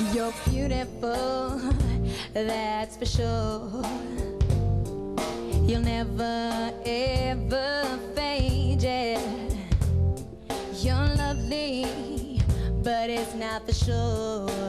You're beautiful, that's for sure. You'll never ever fade, yeah. You're lovely, but it's not for sure.